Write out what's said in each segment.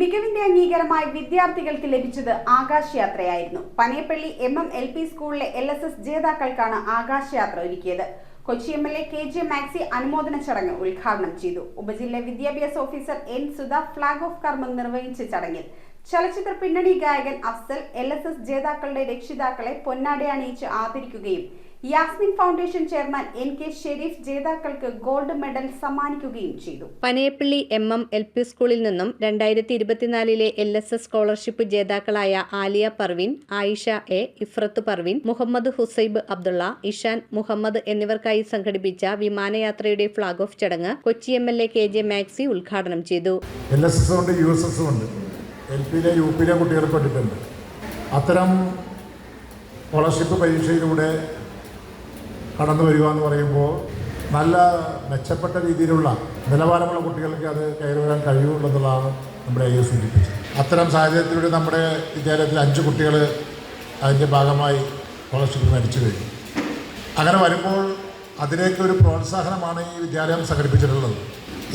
മികവിന്റെ അംഗീകാരമായി വിദ്യാർത്ഥികൾക്ക് ലഭിച്ചത് ആകാശയാത്രയായിരുന്നു. പനയപ്പള്ളി LP സ്കൂളിലെ LSS ജേതാക്കൾക്കാണ് ആകാശയാത്ര ഒരുക്കിയത്. കൊച്ചി MLA KJ മാക്സി അനുമോദന ചടങ്ങ് ഉദ്ഘാടനം ചെയ്തു. ഉപജില്ലാ വിദ്യാഭ്യാസ officer N Sudha flag off കർമ്മം നിർവഹിച്ച ചടങ്ങിൽ ചലച്ചിത്ര പിന്നണി ഗായകൻ അഫ്സൽ LSS ജേതാക്കളുടെ രക്ഷിതാക്കളെ പൊന്നാടയണിയിച്ച് ആദരിക്കുകയും Yasmin foundation chairman NK Sharif ജേതാക്കൾക്ക് ഗോൾഡ് മെഡൽ സമ്മാനിക്കുകയും ചെയ്തു. പനയപ്പള്ളി LP സ്കൂളിൽ നിന്നും 2024 LSS സ്കോളർഷിപ്പ് ജേതാക്കളായ ആലിയ പർവീൻ, ആയിഷ A, ഇഫ്രത്ത് പർവീൻ, മുഹമ്മദ് ഹുസൈബ് അബ്ദുള്ള, ഇഷാൻ മുഹമ്മദ് എന്നിവർക്കായി സംഘടിപ്പിച്ച വിമാനയാത്രയുടെ ഫ്ളാഗ് ഓഫ് ചടങ്ങ് കൊച്ചി MLA KJ മാക്സി ഉദ്ഘാടനം ചെയ്തു. LSS ഉണ്ട്, USS ഉണ്ട്, LPയിലെ UPയിലെ കുട്ടികൾക്ക് വേണ്ടിയിട്ടുണ്ട്. അത്തരം സ്കോളർഷിപ്പ് പരീക്ഷയിലൂടെ കടന്നു വരിക എന്ന് പറയുമ്പോൾ നല്ല മെച്ചപ്പെട്ട രീതിയിലുള്ള നിലവാരമുള്ള കുട്ടികൾക്ക് അത് കയറി വരാൻ കഴിയുമെന്നുള്ളതാണ് നമ്മുടെ സൂചിപ്പിച്ചത്. അത്തരം സാഹചര്യത്തിലൂടെ നമ്മുടെ വിദ്യാലയത്തിൽ 5 കുട്ടികൾ അതിൻ്റെ ഭാഗമായി സ്കോളർഷിപ്പ് മേടിച്ചു കഴിഞ്ഞു. അങ്ങനെ വരുമ്പോൾ അതിലേക്കൊരു പ്രോത്സാഹനമാണ് ഈ വിദ്യാലയം സംഘടിപ്പിച്ചിട്ടുള്ളത്.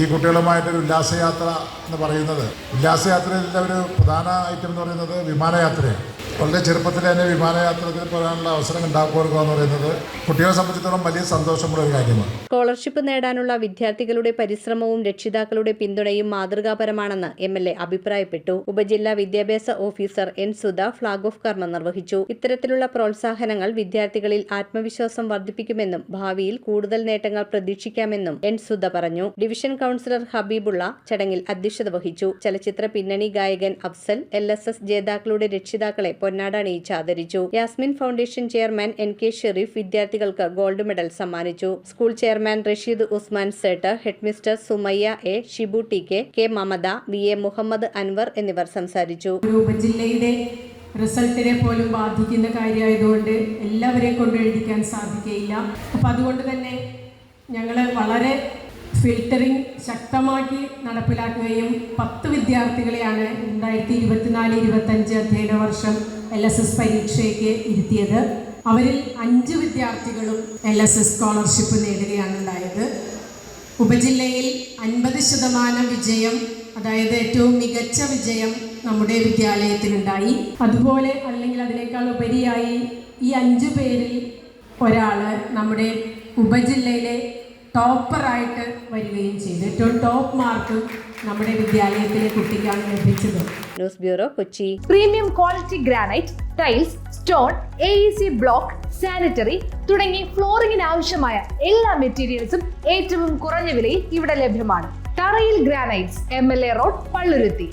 ഈ കുട്ടികളുമായിട്ടൊരു ഉല്ലാസയാത്ര എന്ന് പറയുന്നത്, ഉല്ലാസയാത്രയിലെ ഒരു പ്രധാന ഐറ്റം എന്ന് പറയുന്നത് വിമാനയാത്രയാണ്. വളരെ ചെറുപ്പത്തിൽ തന്നെ വിമാനയാത്രയിൽ പോകാനുള്ള അവസരം ഉണ്ടാക്കുക എന്ന് പറയുന്നത് കുട്ടികളെ സംബന്ധിച്ചിടത്തോളം വലിയ സന്തോഷമുള്ള ഒരു കാര്യമാണ്. സ്കോളർഷിപ്പ് നേടാനുള്ള വിദ്യാർത്ഥികളുടെ പരിശ്രമവും രക്ഷിതാക്കളുടെ പിന്തുണയും മാതൃകാപരമാണെന്ന് MLA അഭിപ്രായപ്പെട്ടു. ഉപജില്ലാ വിദ്യാഭ്യാസ officer N Sudha flag off കർമ്മം നിർവഹിച്ചു. ഇത്തരത്തിലുള്ള പ്രോത്സാഹനങ്ങൾ വിദ്യാർത്ഥികളിൽ ആത്മവിശ്വാസം വർദ്ധിപ്പിക്കുമെന്നും ഭാവിയിൽ കൂടുതൽ നേട്ടങ്ങൾ പ്രതീക്ഷിക്കാമെന്നും N സുധ പറഞ്ഞു. ഡിവിഷൻ കൗൺസിലർ ഹബീബുള്ള ചടങ്ങിൽ അധ്യക്ഷത വഹിച്ചു. ചലച്ചിത്ര പിന്നണി ഗായകൻ അഫ്സൽ LSS ജേതാക്കളുടെ രക്ഷിതാക്കളെ പൊന്നാട അണിയിച്ച് ആദരിച്ചു. Yasmin foundation chairman NK Sharif വിദ്യാർത്ഥികൾക്ക് ഗോൾഡ് മെഡൽ സമ്മാനിച്ചു. School chairman Rasheed Usman Sait, headmistress Sumayya A, Shibu TK, K Mamata, VA Muhammad Anwar എന്നിവർ സംസാരിച്ചു. ഉപജില്ലയുടെ റിസൾട്ടിനെ പോലും ബാധിക്കുന്ന കാര്യമായതുകൊണ്ട് എല്ലാവരെയും കൊണ്ട് എഴുതിക്കാൻ സാധിക്കുകയില്ല. അപ്പം അതുകൊണ്ട് തന്നെ ഞങ്ങൾ വളരെ ഫിൽറ്ററിംഗ് ശക്തമാക്കി നടപ്പിലാക്കുകയും 10 വിദ്യാർത്ഥികളെയാണ് 2024-25 അധ്യയന വർഷം LSS പരീക്ഷയ്ക്ക് ഇരുത്തിയത്. അവരിൽ 5 വിദ്യാർത്ഥികളും LSS സ്കോളർഷിപ്പ് നേടുകയാണ് ഉണ്ടായത്. ഉപജില്ലയിൽ 50% വിജയം, അതായത് ഏറ്റവും മികച്ച വിജയം നമ്മുടെ വിദ്യാലയത്തിനുണ്ടായി. അതുപോലെ അല്ലെങ്കിൽ അതിനേക്കാൾ ഉപരിയായി ഈ 5 പേരിൽ ഒരാൾ നമ്മുടെ ഉപജില്ലയിലെ ടോപ്പറായിട്ട് വരികയും ചെയ്തു. ഏറ്റവും ടോപ്പ് മാർക്ക് നമ്മുടെ വിദ്യാലയത്തിലെ കുട്ടിക്കാണ് ലഭിച്ചത്. News bureau, Kochi. Premium quality granite, tiles, stone, AEC block, sanitary തുടങ്ങി ഫ്ലോറിംഗിന് ആവശ്യമായ എല്ലാ മെറ്റീരിയൽസും ഏറ്റവും കുറഞ്ഞ വിലയിൽ ഇവിടെ ലഭ്യമാണ്. തറയിൽ ഗ്രാനൈറ്റ്സ്, MLA റോഡ്, പള്ളുരുത്തി.